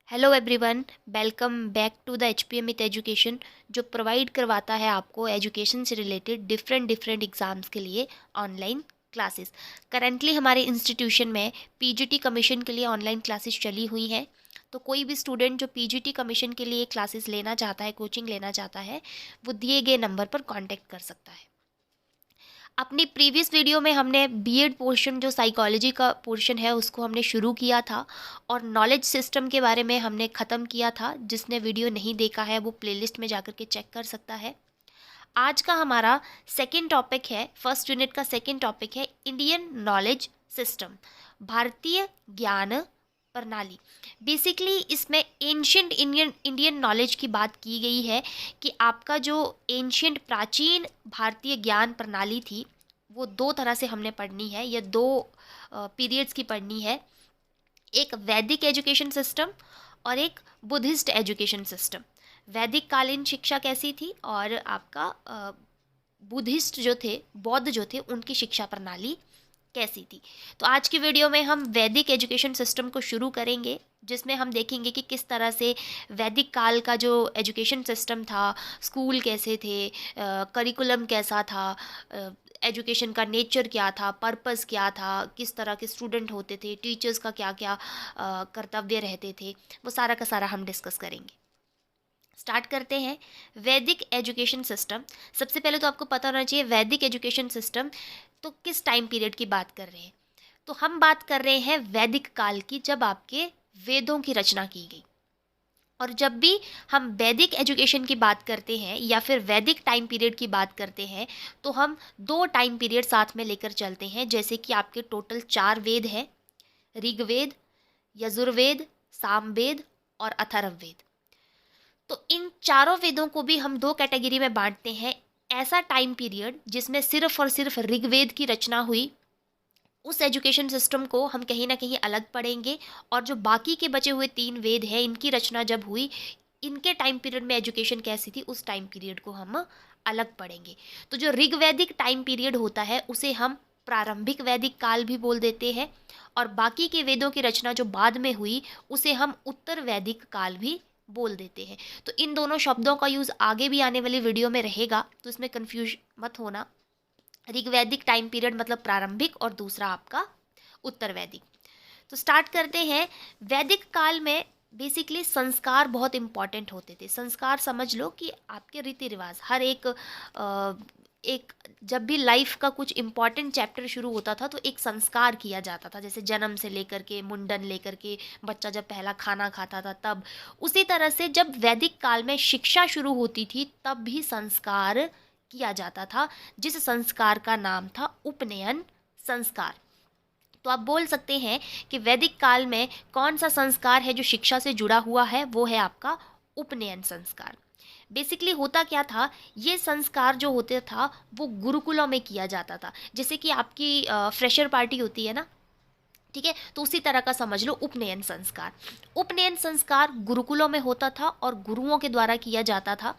Hello everyone, welcome back to the HPM with education, जो provide करवाता है आपको एजुकेशन से रिलेटेड डिफरेंट एग्ज़ाम्स के लिए ऑनलाइन क्लासेस। करेंटली हमारे इंस्टीट्यूशन में पीजीटी कमीशन के लिए ऑनलाइन क्लासेस चली हुई हैं। तो कोई भी स्टूडेंट जो पीजीटी कमीशन के लिए क्लासेस लेना चाहता है, कोचिंग लेना चाहता है, वो दिए गए नंबर पर कॉन्टैक्ट कर सकता है। अपनी प्रीवियस वीडियो में हमने बीएड पोर्शन, जो साइकोलॉजी का पोर्शन है, उसको हमने शुरू किया था और नॉलेज सिस्टम के बारे में हमने ख़त्म किया था। जिसने वीडियो नहीं देखा है वो प्लेलिस्ट में जाकर के चेक कर सकता है। आज का हमारा सेकंड टॉपिक है, फर्स्ट यूनिट का सेकंड टॉपिक है इंडियन नॉलेज सिस्टम, भारतीय ज्ञान प्रणाली। बेसिकली इसमें एंशियंट इंडियन नॉलेज की बात की गई है कि आपका जो एंशियंट प्राचीन भारतीय ज्ञान प्रणाली थी, वो दो तरह से हमने पढ़नी है, या दो पीरियड्स की पढ़नी है। एक वैदिक एजुकेशन सिस्टम और एक बुद्धिस्ट एजुकेशन सिस्टम। वैदिक कालीन शिक्षा कैसी थी और आपका बुद्धिस्ट जो थे, बौद्ध जो थे, उनकी शिक्षा प्रणाली कैसी थी। तो आज की वीडियो में हम वैदिक एजुकेशन सिस्टम को शुरू करेंगे, जिसमें हम देखेंगे कि किस तरह से वैदिक काल का जो एजुकेशन सिस्टम था, स्कूल कैसे थे, करिकुलम कैसा था, एजुकेशन का नेचर क्या था, पर्पस क्या था, किस तरह के स्टूडेंट होते थे, टीचर्स का क्या क्या कर्तव्य रहते थे, वो सारा का सारा हम डिस्कस करेंगे। स्टार्ट करते हैं। वैदिक एजुकेशन सिस्टम, सबसे पहले तो आपको पता होना चाहिए वैदिक एजुकेशन सिस्टम तो किस टाइम पीरियड की बात कर रहे हैं। तो हम बात कर रहे हैं वैदिक काल की, जब आपके वेदों की रचना की गई। और जब भी हम वैदिक एजुकेशन की बात करते हैं या फिर वैदिक टाइम पीरियड की बात करते हैं, तो हम दो टाइम पीरियड साथ में लेकर चलते हैं। जैसे कि आपके टोटल 4 वेद हैं, ऋग्वेद, यजुर्वेद, सामवेद और अथर्ववेद। तो इन चारों वेदों को भी हम दो कैटेगरी में बांटते हैं। ऐसा टाइम पीरियड जिसमें सिर्फ और सिर्फ ऋग्वेद की रचना हुई, उस एजुकेशन सिस्टम को हम कहीं ना कहीं अलग पढ़ेंगे। और जो बाकी के बचे हुए 3 वेद हैं, इनकी रचना जब हुई, इनके टाइम पीरियड में एजुकेशन कैसी थी, उस टाइम पीरियड को हम अलग पढ़ेंगे। तो जो ऋग्वैदिक टाइम पीरियड होता है, उसे हम प्रारंभिक वैदिक काल भी बोल देते हैं, और बाकी के वेदों की रचना जो बाद में हुई, उसे हम उत्तर वैदिक काल भी बोल देते हैं। तो इन दोनों शब्दों का यूज़ आगे भी आने वाली वीडियो में रहेगा, तो इसमें कंफ्यूज मत होना। ऋग्वैदिक टाइम पीरियड मतलब प्रारंभिक, और दूसरा आपका उत्तर वैदिक। तो स्टार्ट करते हैं। वैदिक काल में बेसिकली संस्कार बहुत इंपॉर्टेंट होते थे। संस्कार समझ लो कि आपके रीति रिवाज, हर एक जब भी लाइफ का कुछ इंपॉर्टेंट चैप्टर शुरू होता था, तो एक संस्कार किया जाता था। जैसे जन्म से लेकर के, मुंडन लेकर के, बच्चा जब पहला खाना खाता था तब। उसी तरह से जब वैदिक काल में शिक्षा शुरू होती थी, तब भी संस्कार किया जाता था, जिस संस्कार का नाम था उपनयन संस्कार। तो आप बोल सकते हैं कि वैदिक काल में कौन सा संस्कार है जो शिक्षा से जुड़ा हुआ है, वो है आपका उपनयन संस्कार। बेसिकली होता क्या था, ये संस्कार जो होते था वो गुरुकुलों में किया जाता था। जैसे कि आपकी फ्रेशर पार्टी होती है ना, ठीक है, तो उसी तरह का समझ लो उपनयन संस्कार। उपनयन संस्कार गुरुकुलों में होता था और गुरुओं के द्वारा किया जाता था।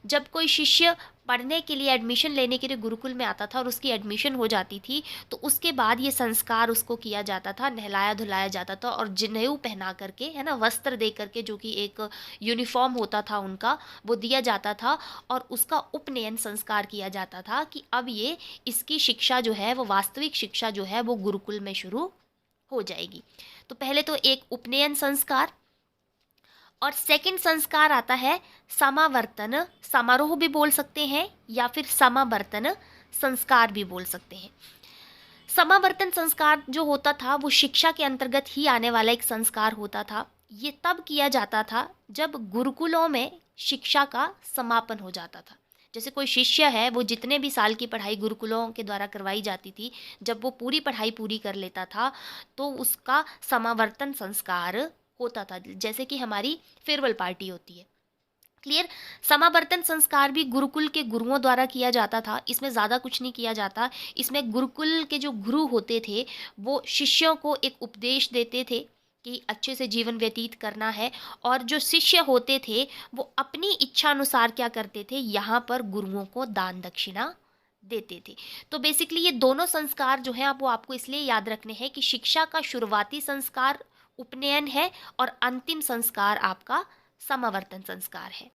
जब कोई शिष्य पढ़ने के लिए, एडमिशन लेने के लिए गुरुकुल में आता था और उसकी एडमिशन हो जाती थी, तो उसके बाद ये संस्कार उसको किया जाता था, नहलाया धुलाया जाता था, और जनेऊ पहना करके, है ना, वस्त्र दे करके, जो कि एक यूनिफॉर्म होता था उनका, वो दिया जाता था। और उसका उपनयन संस्कार किया जाता था कि अब ये, इसकी शिक्षा जो है, वो वास्तविक शिक्षा जो है, वो गुरुकुल में शुरू हो जाएगी। तो पहले तो एक उपनयन संस्कार, और सेकंड संस्कार आता है समावर्तन समारोह भी बोल सकते हैं, या फिर समावर्तन संस्कार भी बोल सकते हैं। समावर्तन संस्कार जो होता था, वो शिक्षा के अंतर्गत ही आने वाला एक संस्कार होता था। ये तब किया जाता था जब गुरुकुलों में शिक्षा का समापन हो जाता था। जैसे कोई शिष्य है, वो जितने भी साल की पढ़ाई गुरुकुलों के द्वारा करवाई जाती थी, जब वो पूरी पढ़ाई पूरी कर लेता था, तो उसका समावर्तन संस्कार होता था। जैसे कि हमारी फेयरवेल पार्टी होती है, क्लियर। समावर्तन संस्कार भी गुरुकुल के गुरुओं द्वारा किया जाता था। इसमें ज़्यादा कुछ नहीं किया जाता। इसमें गुरुकुल के जो गुरु होते थे, वो शिष्यों को एक उपदेश देते थे कि अच्छे से जीवन व्यतीत करना है, और जो शिष्य होते थे वो अपनी इच्छा अनुसार क्या करते थे, यहाँ पर गुरुओं को दान दक्षिणा देते थे। तो बेसिकली ये दोनों संस्कार जो हैं, आप वो आपको इसलिए याद रखने हैं कि शिक्षा का शुरुआती संस्कार उपनयन है और अंतिम संस्कार आपका समावर्तन संस्कार है।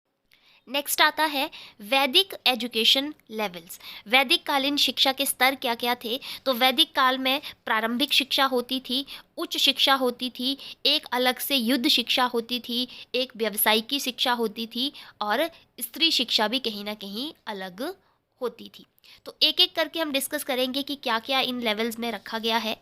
नेक्स्ट आता है वैदिक एजुकेशन लेवल्स। वैदिक कालीन शिक्षा के स्तर क्या क्या थे? तो वैदिक काल में प्रारंभिक शिक्षा होती थी, उच्च शिक्षा होती थी, एक अलग से युद्ध शिक्षा होती थी, एक व्यावसायिकी शिक्षा होती थी और स्त्री शिक्षा भी कहीं ना कहीं अलग होती थी। तो एक एक करके हम डिस्कस करेंगे कि क्या क्या इन लेवल्स में रखा गया है।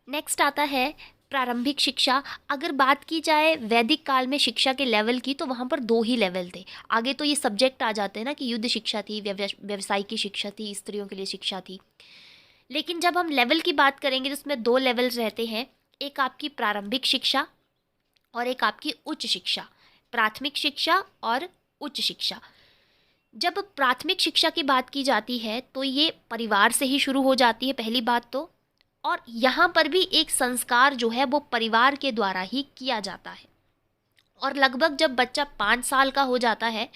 नेक्स्ट आता है प्रारंभिक शिक्षा। अगर बात की जाए वैदिक काल में शिक्षा के लेवल की, तो वहाँ पर दो ही लेवल थे। आगे तो ये सब्जेक्ट आ जाते हैं ना कि युद्ध शिक्षा थी, व्यवसायिकी शिक्षा थी, स्त्रियों के लिए शिक्षा थी। लेकिन जब हम लेवल की बात करेंगे तो उसमें दो लेवल्स रहते हैं, एक आपकी प्रारंभिक शिक्षा और एक आपकी उच्च शिक्षा। प्राथमिक शिक्षा और उच्च शिक्षा। जब प्राथमिक शिक्षा की बात की जाती है तो ये परिवार से ही शुरू हो जाती है, पहली बात तो। और यहाँ पर भी एक संस्कार जो है वो परिवार के द्वारा ही किया जाता है। और लगभग जब बच्चा 5 साल का हो जाता है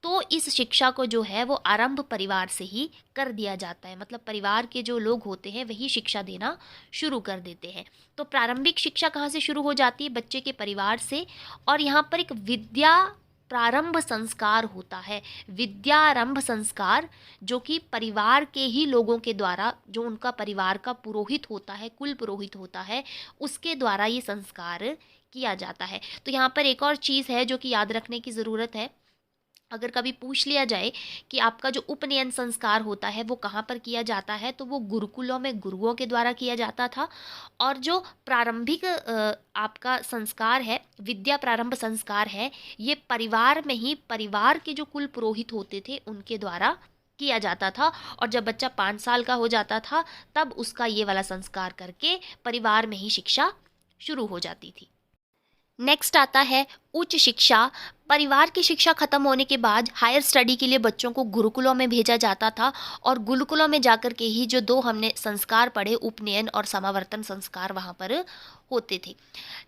तो इस शिक्षा को जो है वो आरंभ परिवार से ही कर दिया जाता है। मतलब परिवार के जो लोग होते हैं वही शिक्षा देना शुरू कर देते हैं। तो प्रारंभिक शिक्षा कहाँ से शुरू हो जाती है? बच्चे के परिवार से। और यहाँ पर एक विद्या प्रारंभ संस्कार होता है, विद्यारंभ संस्कार, जो कि परिवार के ही लोगों के द्वारा, जो उनका परिवार का पुरोहित होता है, कुल पुरोहित होता है, उसके द्वारा ये संस्कार किया जाता है। तो यहाँ पर एक और चीज़ है जो कि याद रखने की ज़रूरत है। अगर कभी पूछ लिया जाए कि आपका जो उपनयन संस्कार होता है वो कहाँ पर किया जाता है, तो वो गुरुकुलों में गुरुओं के द्वारा किया जाता था। और जो प्रारंभिक आपका संस्कार है, विद्या प्रारंभ संस्कार है, ये परिवार में ही परिवार के जो कुल पुरोहित होते थे उनके द्वारा किया जाता था। और जब बच्चा 5 साल का हो जाता था तब उसका ये वाला संस्कार करके परिवार में ही शिक्षा शुरू हो जाती थी। नेक्स्ट आता है उच्च शिक्षा। परिवार की शिक्षा खत्म होने के बाद हायर स्टडी के लिए बच्चों को गुरुकुलों में भेजा जाता था। और गुरुकुलों में जाकर के ही जो दो हमने संस्कार पढ़े, उपनयन और समावर्तन संस्कार, वहाँ पर होते थे।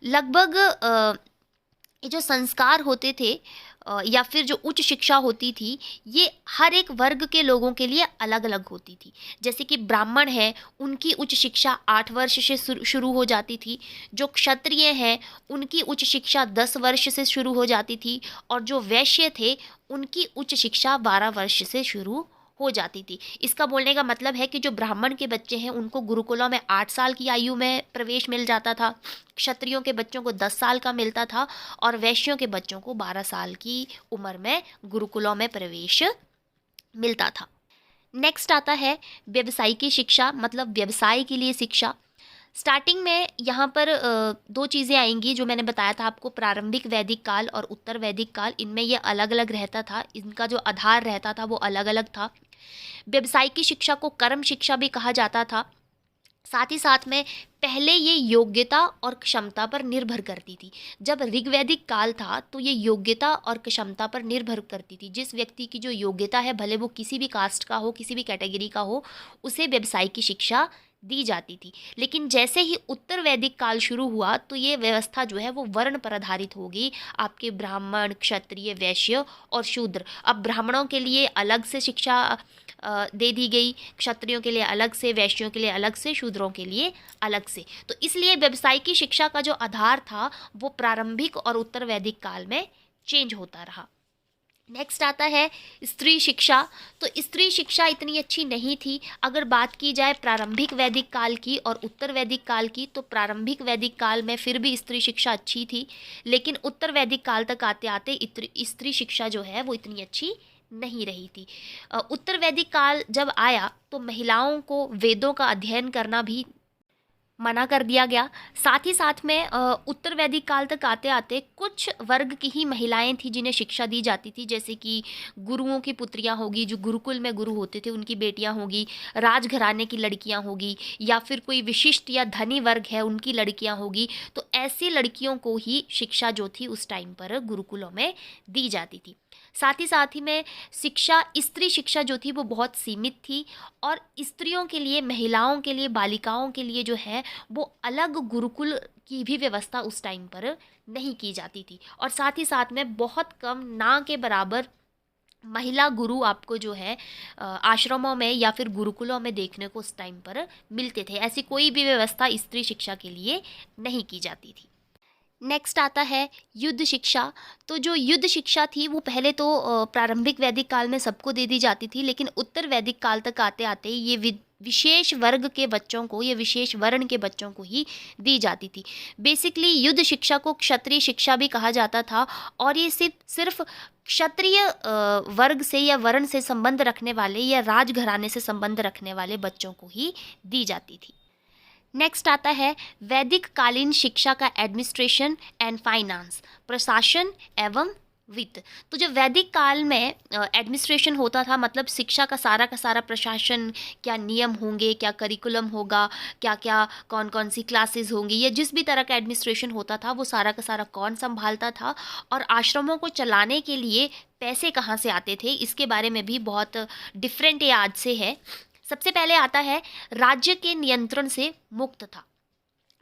लगभग ये जो संस्कार होते थे या फिर जो उच्च शिक्षा होती थी, ये हर एक वर्ग के लोगों के लिए अलग अलग होती थी। जैसे कि ब्राह्मण है, उनकी उच्च शिक्षा 8 वर्ष से शुरू हो जाती थी। जो क्षत्रिय हैं उनकी उच्च शिक्षा 10 वर्ष से शुरू हो जाती थी। और जो वैश्य थे उनकी उच्च शिक्षा 12 वर्ष से शुरू हो जाती थी। इसका बोलने का मतलब है कि जो ब्राह्मण के बच्चे हैं उनको गुरुकुलों में 8 साल की आयु में प्रवेश मिल जाता था, क्षत्रियों के बच्चों को 10 साल का मिलता था और वैश्यों के बच्चों को 12 साल की उम्र में गुरुकुलों में प्रवेश मिलता था। नेक्स्ट आता है व्यवसायिकी शिक्षा, मतलब व्यवसाय के लिए शिक्षा। स्टार्टिंग में यहाँ पर दो चीज़ें आएंगी जो मैंने बताया था आपको, प्रारंभिक वैदिक काल और उत्तर वैदिक काल। इनमें ये अलग अलग रहता था, इनका जो आधार रहता था वो अलग अलग था। व्यवसायिकी शिक्षा को कर्म शिक्षा भी कहा जाता था। साथ ही साथ में पहले ये योग्यता और क्षमता पर निर्भर करती थी। जब ऋग्वैदिक काल था तो ये योग्यता और क्षमता पर निर्भर करती थी। जिस व्यक्ति की जो योग्यता है, भले वो किसी भी कास्ट का हो, किसी भी कैटेगरी का हो, उसे व्यवसायिकी शिक्षा दी जाती थी। लेकिन जैसे ही उत्तर वैदिक काल शुरू हुआ तो ये व्यवस्था जो है वो वर्ण पर आधारित होगी। आपके ब्राह्मण, क्षत्रिय, वैश्य और शूद्र। अब ब्राह्मणों के लिए अलग से शिक्षा दे दी गई, क्षत्रियों के लिए अलग से, वैश्यों के लिए अलग से, शूद्रों के लिए अलग से। तो इसलिए व्यवसायिकी शिक्षा का जो आधार था वो प्रारंभिक और उत्तर वैदिक काल में चेंज होता रहा। नेक्स्ट आता है स्त्री शिक्षा। तो स्त्री शिक्षा इतनी अच्छी नहीं थी। अगर बात की जाए प्रारंभिक वैदिक काल की और उत्तर वैदिक काल की, तो प्रारंभिक वैदिक काल में फिर भी स्त्री शिक्षा अच्छी थी, लेकिन उत्तर वैदिक काल तक आते आते स्त्री शिक्षा जो है वो इतनी अच्छी नहीं रही थी। उत्तर वैदिक काल जब आया तो महिलाओं को वेदों का अध्ययन करना भी मना कर दिया गया। साथ ही साथ में उत्तर वैदिक काल तक आते आते कुछ वर्ग की ही महिलाएं थी जिन्हें शिक्षा दी जाती थी, जैसे कि गुरुओं की पुत्रियां होगी, जो गुरुकुल में गुरु होते थे उनकी बेटियां होगी, राजघराने की लड़कियां होगी, या फिर कोई विशिष्ट या धनी वर्ग है उनकी लड़कियां होगी। तो ऐसी लड़कियों को ही शिक्षा जो थी उस टाइम पर गुरुकुलों में दी जाती थी। साथ ही में शिक्षा, स्त्री शिक्षा जो थी वो बहुत सीमित थी। और स्त्रियों के लिए, महिलाओं के लिए, बालिकाओं के लिए जो है वो अलग गुरुकुल की भी व्यवस्था उस टाइम पर नहीं की जाती थी। और साथ ही साथ में बहुत कम, ना के बराबर महिला गुरु आपको जो है आश्रमों में या फिर गुरुकुलों में देखने को उस टाइम पर मिलते थे। ऐसी कोई भी व्यवस्था स्त्री शिक्षा के लिए नहीं की जाती थी। नेक्स्ट आता है युद्ध शिक्षा। तो जो युद्ध शिक्षा थी वो पहले तो प्रारंभिक वैदिक काल में सबको दे दी जाती थी, लेकिन उत्तर वैदिक काल तक आते आते ये विशेष वर्ग के बच्चों को, ये विशेष वर्ण के बच्चों को ही दी जाती थी। बेसिकली युद्ध शिक्षा को क्षत्रिय शिक्षा भी कहा जाता था, और ये सिर्फ क्षत्रिय वर्ग से या वर्ण से संबंध रखने वाले या राजघराने से संबंध रखने वाले बच्चों को ही दी जाती थी। नेक्स्ट आता है वैदिक कालीन शिक्षा का एडमिनिस्ट्रेशन एंड फाइनेंस, प्रशासन एवं वित्त। तो जब वैदिक काल में एडमिनिस्ट्रेशन होता था, मतलब शिक्षा का सारा प्रशासन, क्या नियम होंगे, क्या करिकुलम होगा, क्या क्या कौन कौन सी क्लासेस होंगी, या जिस भी तरह का एडमिनिस्ट्रेशन होता था वो सारा का सारा कौन संभालता था, और आश्रमों को चलाने के लिए पैसे कहाँ से आते थे, इसके बारे में भी बहुत डिफरेंट ये आज से है। सबसे पहले आता है राज्य के नियंत्रण से मुक्त था।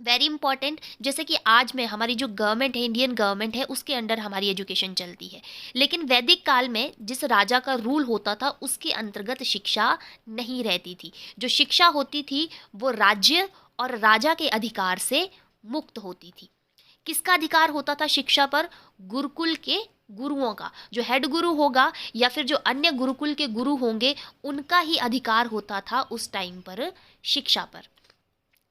वेरी इंपॉर्टेंट, जैसे कि आज में हमारी जो गवर्नमेंट है, इंडियन गवर्नमेंट है, उसके अंडर हमारी एजुकेशन चलती है, लेकिन वैदिक काल में जिस राजा का रूल होता था उसके अंतर्गत शिक्षा नहीं रहती थी। जो शिक्षा होती थी वो राज्य और राजा के अधिकार से मुक्त होती थी। किसका अधिकार होता था शिक्षा पर? गुरुकुल के गुरुओं का। जो हेड गुरु होगा या फिर जो अन्य गुरुकुल के गुरु होंगे, उनका ही अधिकार होता था उस टाइम पर शिक्षा पर।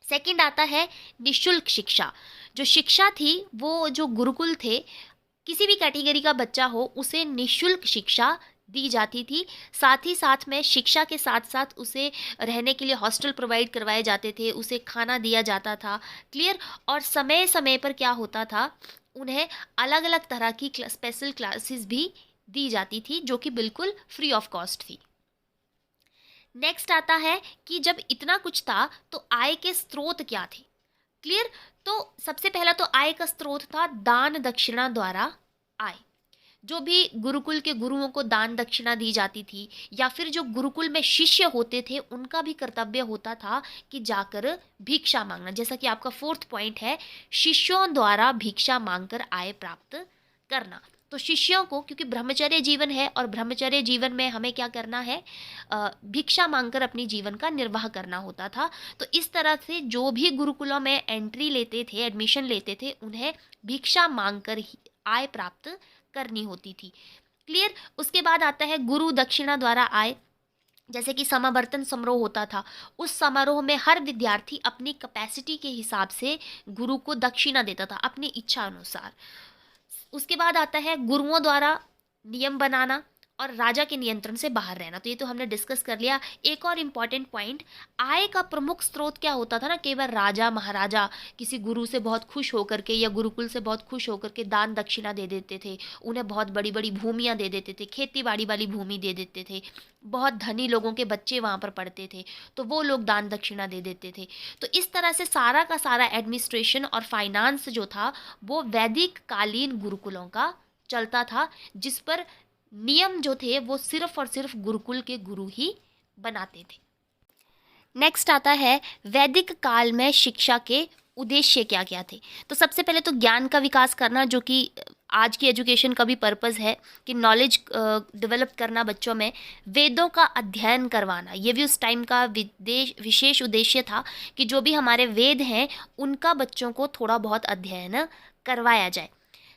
सेकंड आता है निशुल्क शिक्षा। जो शिक्षा थी वो जो गुरुकुल थे, किसी भी कैटेगरी का बच्चा हो उसे निशुल्क शिक्षा दी जाती थी। साथ ही साथ में शिक्षा के साथ साथ उसे रहने के लिए हॉस्टल प्रोवाइड करवाए जाते थे, उसे खाना दिया जाता था। क्लियर। और समय समय पर क्या होता था, उन्हें अलग अलग तरह की स्पेशल क्लासेस भी दी जाती थी, जो कि बिल्कुल फ्री ऑफ कॉस्ट थी। नेक्स्ट आता है कि जब इतना कुछ था तो आय के स्रोत क्या थे। क्लियर। तो सबसे पहला तो आय का स्रोत था दान दक्षिणा द्वारा आय। जो भी गुरुकुल के गुरुओं को दान दक्षिणा दी जाती थी, या फिर जो गुरुकुल में शिष्य होते थे उनका भी कर्तव्य होता था कि जाकर भिक्षा मांगना। जैसा कि आपका फोर्थ पॉइंट है, शिष्यों द्वारा भिक्षा मांगकर आय प्राप्त करना। तो शिष्यों को, क्योंकि ब्रह्मचर्य जीवन है और ब्रह्मचर्य जीवन में हमें क्या करना है, भिक्षा मांगकर अपनी जीवन का निर्वाह करना होता था। तो इस तरह से जो भी गुरुकुलों में एंट्री लेते थे, एडमिशन लेते थे, उन्हें भिक्षा मांगकर ही आय प्राप्त करनी होती थी। क्लियर। उसके बाद आता है गुरु दक्षिणा द्वारा आय। जैसे कि समावर्तन समारोह होता था, उस समारोह में हर विद्यार्थी अपनी कैपेसिटी के हिसाब से गुरु को दक्षिणा देता था, अपनी इच्छा अनुसार। उसके बाद आता है गुरुओं द्वारा नियम बनाना और राजा के नियंत्रण से बाहर रहना। तो ये तो हमने डिस्कस कर लिया। एक और इम्पॉर्टेंट पॉइंट, आय का प्रमुख स्रोत क्या होता था ना, केवल राजा महाराजा किसी गुरु से बहुत खुश होकर के या गुरुकुल से बहुत खुश होकर के दान दक्षिणा दे देते थे, उन्हें बहुत बड़ी बड़ी भूमियाँ दे देते थे, खेती बाड़ी वाली भूमि दे देते थे, बहुत धनी लोगों के बच्चे वहाँ पर पढ़ते थे तो वो लोग दान दक्षिणा दे देते थे। तो इस तरह से सारा का सारा एडमिनिस्ट्रेशन और फाइनेंस जो था वो वैदिक कालीन गुरुकुलों का चलता था, जिस पर नियम जो थे वो सिर्फ और सिर्फ गुरुकुल के गुरु ही बनाते थे। नेक्स्ट आता है वैदिक काल में शिक्षा के उद्देश्य क्या क्या थे। तो सबसे पहले तो ज्ञान का विकास करना, जो कि आज की एजुकेशन का भी पर्पस है कि नॉलेज डेवलप करना बच्चों में। वेदों का अध्ययन करवाना, ये भी उस टाइम का विशेष उद्देश्य था कि जो भी हमारे वेद हैं उनका बच्चों को थोड़ा बहुत अध्ययन करवाया जाए।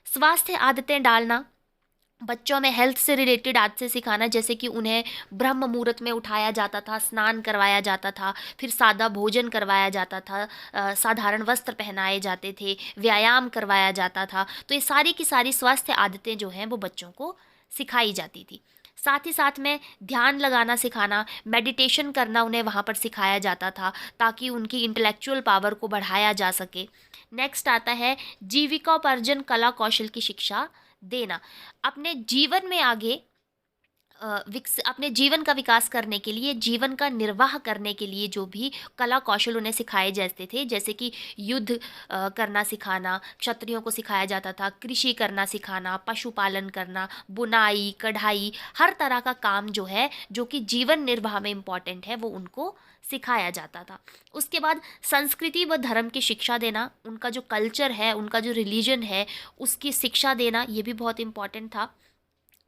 स्वास्थ्य आदतें डालना, बच्चों में हेल्थ से रिलेटेड आदतें सिखाना, जैसे कि उन्हें ब्रह्म मुहूर्त में उठाया जाता था, स्नान करवाया जाता था, फिर सादा भोजन करवाया जाता था, साधारण वस्त्र पहनाए जाते थे, व्यायाम करवाया जाता था। तो ये सारी की सारी स्वास्थ्य आदतें जो हैं वो बच्चों को सिखाई जाती थी। साथ ही साथ में ध्यान लगाना सिखाना, मेडिटेशन करना उन्हें वहाँ पर सिखाया जाता था, ताकि उनकी इंटेलेक्चुअल पावर को बढ़ाया जा सके। नेक्स्ट आता है जीविकोपार्जन कला कौशल की शिक्षा देना। अपने जीवन में आगे अपने जीवन का विकास करने के लिए, जीवन का निर्वाह करने के लिए जो भी कला कौशल उन्हें सिखाए जाते थे, जैसे कि युद्ध करना सिखाना क्षत्रियों को सिखाया जाता था, कृषि करना सिखाना, पशुपालन करना, बुनाई कढ़ाई, हर तरह का काम जो है जो कि जीवन निर्वाह में इम्पॉर्टेंट है वो उनको सिखाया जाता था। उसके बाद संस्कृति व धर्म की शिक्षा देना, उनका जो कल्चर है, उनका जो रिलीजन है उसकी शिक्षा देना, ये भी बहुत इम्पॉर्टेंट था।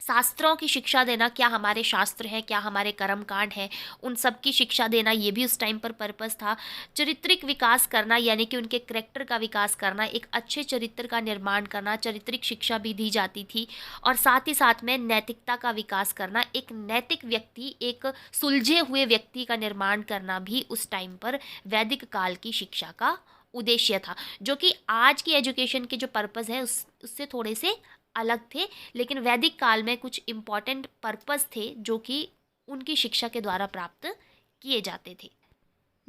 शास्त्रों की शिक्षा देना, क्या हमारे शास्त्र हैं, क्या हमारे कर्म कांड हैं, उन सब की शिक्षा देना, ये भी उस टाइम पर पर्पस था। चरित्रिक विकास करना, यानी कि उनके करैक्टर का विकास करना, एक अच्छे चरित्र का निर्माण करना, चारित्रिक शिक्षा भी दी जाती थी। और साथ ही साथ में नैतिकता का विकास करना, एक नैतिक व्यक्ति, एक सुलझे हुए व्यक्ति का निर्माण करना भी उस टाइम पर वैदिक काल की शिक्षा का उद्देश्य था, जो कि आज की एजुकेशन के जो पर्पस है उससे थोड़े से अलग थे। लेकिन वैदिक काल में कुछ इम्पॉर्टेंट पर्पस थे जो कि उनकी शिक्षा के द्वारा प्राप्त किए जाते थे।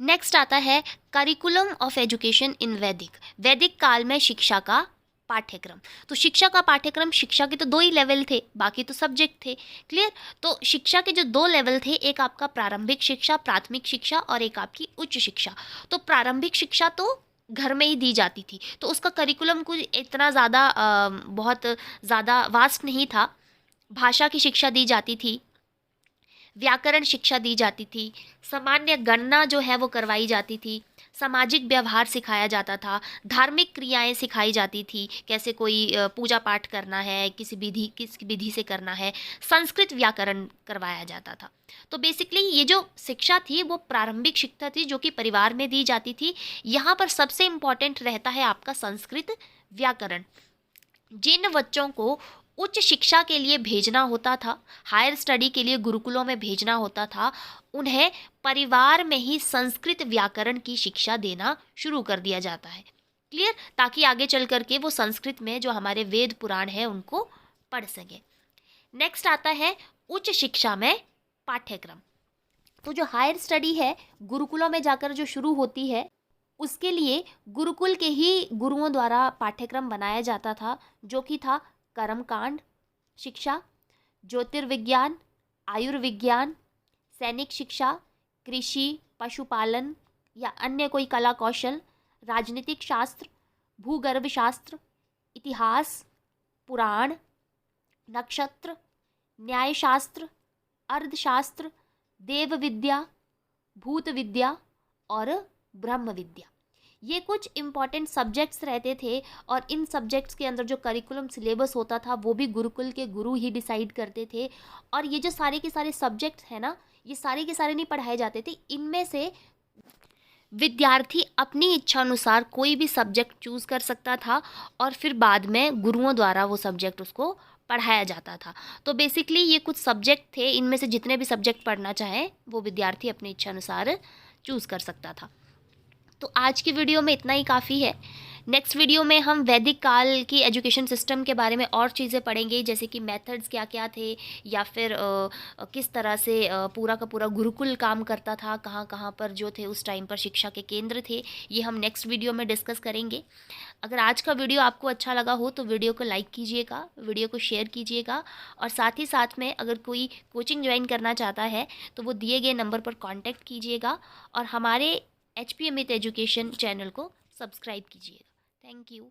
नेक्स्ट आता है करिकुलम ऑफ एजुकेशन इन वैदिक। वैदिक काल में शिक्षा का पाठ्यक्रम। तो शिक्षा का पाठ्यक्रम, शिक्षा के तो दो ही लेवल थे, बाकी तो सब्जेक्ट थे। क्लियर। तो शिक्षा के जो दो लेवल थे, एक आपका प्रारंभिक शिक्षा, प्राथमिक शिक्षा, और एक आपकी उच्च शिक्षा। तो प्रारंभिक शिक्षा तो घर में ही दी जाती थी, तो उसका करिकुलम कुछ इतना ज़्यादा बहुत ज़्यादा वास्ट नहीं था। भाषा की शिक्षा दी जाती थी, व्याकरण शिक्षा दी जाती थी, सामान्य गणना जो है वो करवाई जाती थी, सामाजिक व्यवहार सिखाया जाता था, धार्मिक क्रियाएं सिखाई जाती थी, कैसे कोई पूजा पाठ करना है, किस विधि से करना है, संस्कृत व्याकरण करवाया जाता था। तो बेसिकली ये जो शिक्षा थी वो प्रारंभिक शिक्षा थी जो कि परिवार में दी जाती थी। यहाँ पर सबसे इम्पॉर्टेंट रहता है आपका संस्कृत व्याकरण। जिन बच्चों को उच्च शिक्षा के लिए भेजना होता था, हायर स्टडी के लिए गुरुकुलों में भेजना होता था, उन्हें परिवार में ही संस्कृत व्याकरण की शिक्षा देना शुरू कर दिया जाता है। क्लियर। ताकि आगे चल करके वो संस्कृत में जो हमारे वेद पुराण है उनको पढ़ सके। नेक्स्ट आता है उच्च शिक्षा में पाठ्यक्रम। तो जो हायर स्टडी है गुरुकुलों में जाकर जो शुरू होती है, उसके लिए गुरुकुल के ही गुरुओं द्वारा पाठ्यक्रम बनाया जाता था, जो कि था कर्मकांड शिक्षा, ज्योतिर्विज्ञान, आयुर्विज्ञान, सैनिक शिक्षा, कृषि, पशुपालन या अन्य कोई कला कौशल, राजनीतिक शास्त्र, भूगर्भ शास्त्र, इतिहास, पुराण, नक्षत्र, न्यायशास्त्र, अर्थशास्त्र, देव विद्या, भूत विद्या और ब्रह्म विद्या। ये कुछ इम्पॉर्टेंट सब्जेक्ट्स रहते थे, और इन सब्जेक्ट्स के अंदर जो करिकुलम सिलेबस होता था वो भी गुरुकुल के गुरु ही डिसाइड करते थे। और ये जो सारे के सारे सब्जेक्ट्स हैं ना, ये सारे के सारे नहीं पढ़ाए जाते थे, इनमें से विद्यार्थी अपनी इच्छा अनुसार कोई भी सब्जेक्ट चूज़ कर सकता था, और फिर बाद में गुरुओं द्वारा वो सब्जेक्ट उसको पढ़ाया जाता था। तो बेसिकली ये कुछ सब्जेक्ट थे, इनमें से जितने भी सब्जेक्ट पढ़ना चाहे वो विद्यार्थी अपनी इच्छा अनुसार चूज़ कर सकता था। तो आज की वीडियो में इतना ही काफ़ी है। नेक्स्ट वीडियो में हम वैदिक काल की एजुकेशन सिस्टम के बारे में और चीज़ें पढ़ेंगे, जैसे कि मेथड्स क्या क्या थे, या फिर किस तरह से पूरा का पूरा गुरुकुल काम करता था, कहाँ कहाँ पर जो थे उस टाइम पर शिक्षा के केंद्र थे, ये हम नेक्स्ट वीडियो में डिस्कस करेंगे। अगर आज का वीडियो आपको अच्छा लगा हो तो वीडियो को लाइक कीजिएगा, वीडियो को शेयर कीजिएगा, और साथ ही साथ में अगर कोई कोचिंग ज्वाइन करना चाहता है तो वो दिए गए नंबर पर कॉन्टैक्ट कीजिएगा, और हमारे HP अमित एजुकेशन चैनल को सब्सक्राइब कीजिएगा। Thank you.